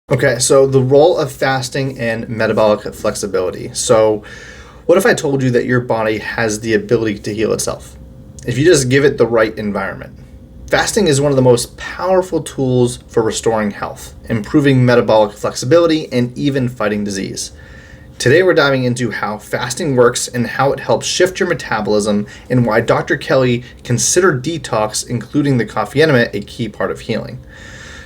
Okay, so the role of fasting and metabolic flexibility. So, what if I told you that your body has the ability to heal itself if you just give it the right environment? Fasting is one of the most powerful tools for restoring health, improving metabolic flexibility, and even fighting disease. Today, we're diving into how fasting works and how it helps shift your metabolism, and why Dr. Kelly considered detox, including the coffee enema, a key part of healing.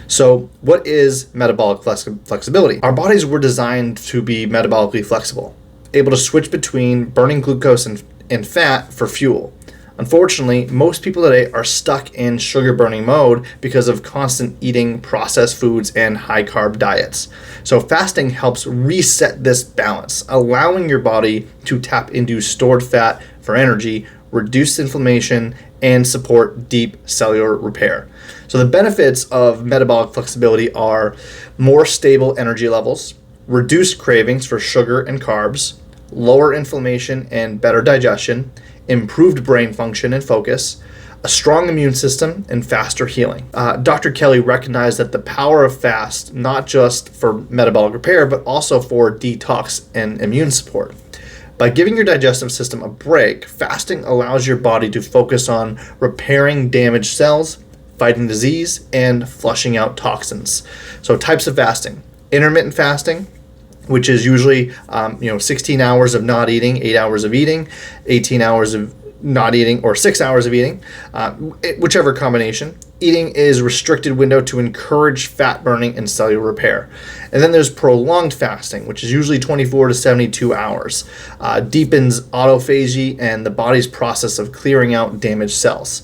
So, what is metabolic flexibility? Our bodies were designed to be metabolically flexible, able to switch between burning glucose and fat for fuel. Unfortunately, most people today are stuck in sugar burning mode because of constant eating processed foods and high carb diets. So, fasting helps reset this balance, allowing your body to tap into stored fat for energy, reduce inflammation, and support deep cellular repair. So the benefits of metabolic flexibility are more stable energy levels, reduced cravings for sugar and carbs, lower inflammation and better digestion, improved brain function and focus, a strong immune system, and faster healing. Dr. Kelly recognized that the power of fast, not just for metabolic repair, but also for detox and immune support. By giving your digestive system a break, fasting allows your body to focus on repairing damaged cells, fighting disease, and flushing out toxins. So types of fasting: intermittent fasting, which is usually 16 hours of not eating, 8 hours of eating, 18 hours of not eating, or 6 hours of eating, whichever combination. Eating is restricted window to encourage fat burning and cellular repair. And then there's prolonged fasting, which is usually 24 to 72 hours. Deepens autophagy and the body's process of clearing out damaged cells.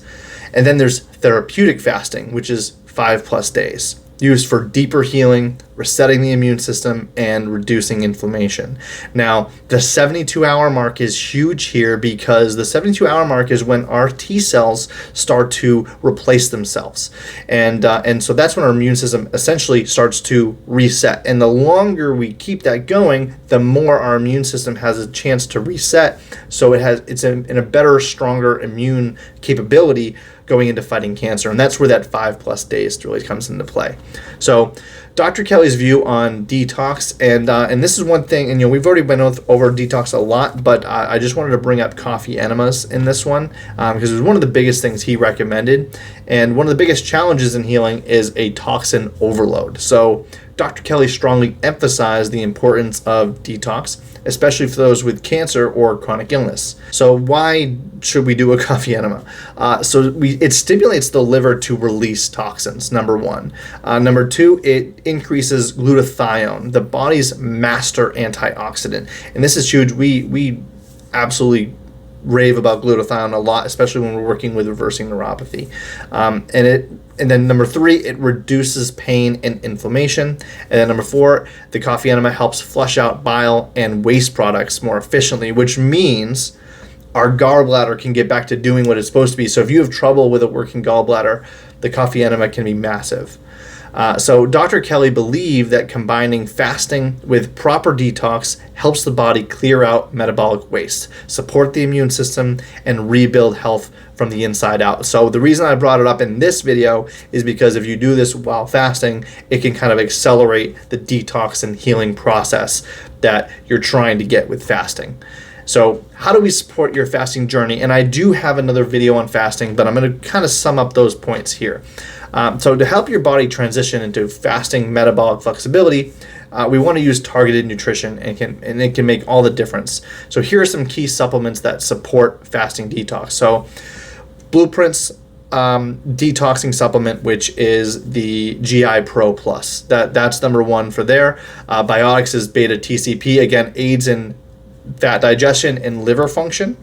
And then there's therapeutic fasting, which is 5+ days, used for deeper healing, resetting the immune system, and reducing inflammation. Now, the 72-hour mark is huge here because the 72-hour mark is when our T cells start to replace themselves. And so that's when our immune system essentially starts to reset. And the longer we keep that going, the more our immune system has a chance to reset. So it's in a better, stronger immune capability going into fighting cancer. And that's where that 5+ days really comes into play. So Dr. Kelly's view on detox, and this is one thing, and we've already been over detox a lot, but I just wanted to bring up coffee enemas in this one because it was one of the biggest things he recommended, and one of the biggest challenges in healing is a toxin overload. So Dr. Kelly strongly emphasized the importance of detox, especially for those with cancer or chronic illness. So why should we do a coffee enema? It stimulates the liver to release toxins, number one. Number two, it increases glutathione, the body's master antioxidant. And this is huge. We absolutely rave about glutathione a lot, especially when we're working with reversing neuropathy. And then number three, it reduces pain and inflammation. And then number four, the coffee enema helps flush out bile and waste products more efficiently, which means our gallbladder can get back to doing what it's supposed to be. So if you have trouble with a working gallbladder, the coffee enema can be massive. So Dr. Kelly believed that combining fasting with proper detox helps the body clear out metabolic waste, support the immune system, and rebuild health from the inside out. So the reason I brought it up in this video is because if you do this while fasting, it can kind of accelerate the detox and healing process that you're trying to get with fasting. So how do we support your fasting journey? And I do have another video on fasting, but I'm going to kind of sum up those points here. So to help your body transition into fasting metabolic flexibility, we want to use targeted nutrition, and it can make all the difference. So here are some key supplements that support fasting detox. So Blueprint's detoxing supplement, which is the GI Pro Plus. That's number one for there. Biotics' beta TCP, again, aids in fat digestion and liver function.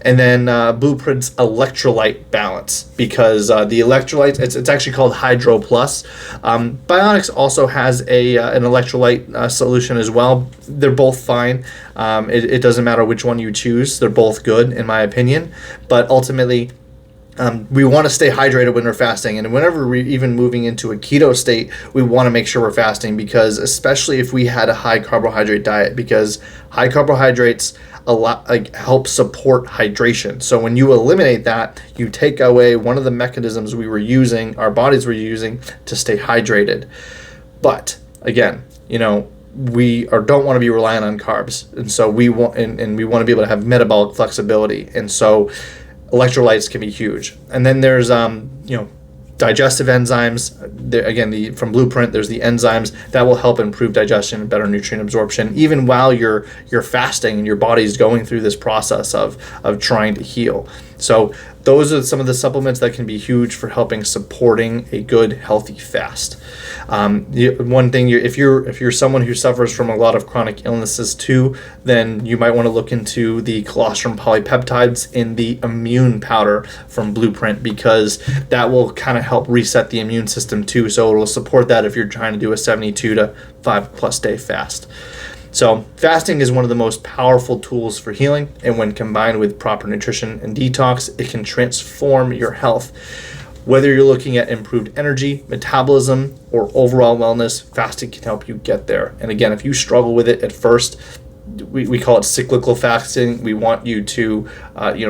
And then Blueprint's electrolyte balance, because the electrolytes, it's actually called Hydro Plus. Biotics also has an electrolyte solution as well. They're both fine. It doesn't matter which one you choose. They're both good in my opinion. But ultimately, we want to stay hydrated when we're fasting, and whenever we're even moving into a keto state, we want to make sure we're fasting, because especially if we had a high carbohydrate diet, because high carbohydrates help support hydration. So when you eliminate that, you take away one of the mechanisms our bodies were using to stay hydrated. But again, we don't want to be reliant on carbs, and so we want and we want to be able to have metabolic flexibility, and so electrolytes can be huge. And then there's digestive enzymes. Again, from Blueprint, there's the enzymes that will help improve digestion and better nutrient absorption, even while you're fasting and your body's going through this process of trying to heal. So those are some of the supplements that can be huge for helping supporting a good, healthy fast. One thing, if you're someone who suffers from a lot of chronic illnesses too, then you might want to look into the colostrum polypeptides in the immune powder from Blueprint, because that will kind of help reset the immune system too. So it will support that if you're trying to do a 72 to 5+ day fast. So fasting is one of the most powerful tools for healing, and when combined with proper nutrition and detox, it can transform your health. Whether you're looking at improved energy, metabolism, or overall wellness, fasting can help you get there. And again, if you struggle with it at first, we call it cyclical fasting. We want you to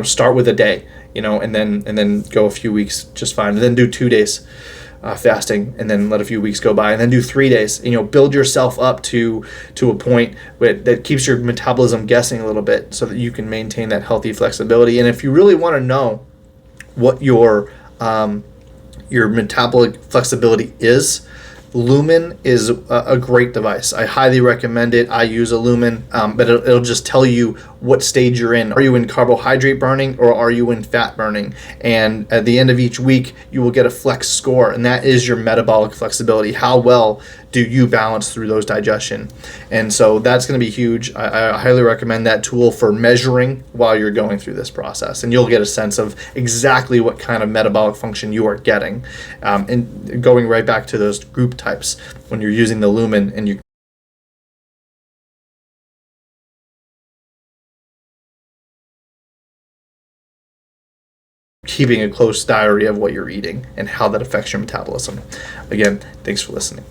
start with a day, and then go a few weeks just fine, and then do 2 days fasting, and then let a few weeks go by, and then do 3 days. Build yourself up to a point that keeps your metabolism guessing a little bit, so that you can maintain that healthy flexibility. And if you really want to know what your metabolic flexibility is, Lumen is a great device. I highly recommend it. I use a Lumen, but it'll just tell you what stage you're in. Are you in carbohydrate burning, or are you in fat burning? And at the end of each week, you will get a flex score, and that is your metabolic flexibility. How well do you balance through those digestion? And so that's going to be huge. I highly recommend that tool for measuring while you're going through this process, and you'll get a sense of exactly what kind of metabolic function you are getting. And going right back to those group types, when you're using the Lumen and you keeping a close diary of what you're eating and how that affects your metabolism. Again, thanks for listening.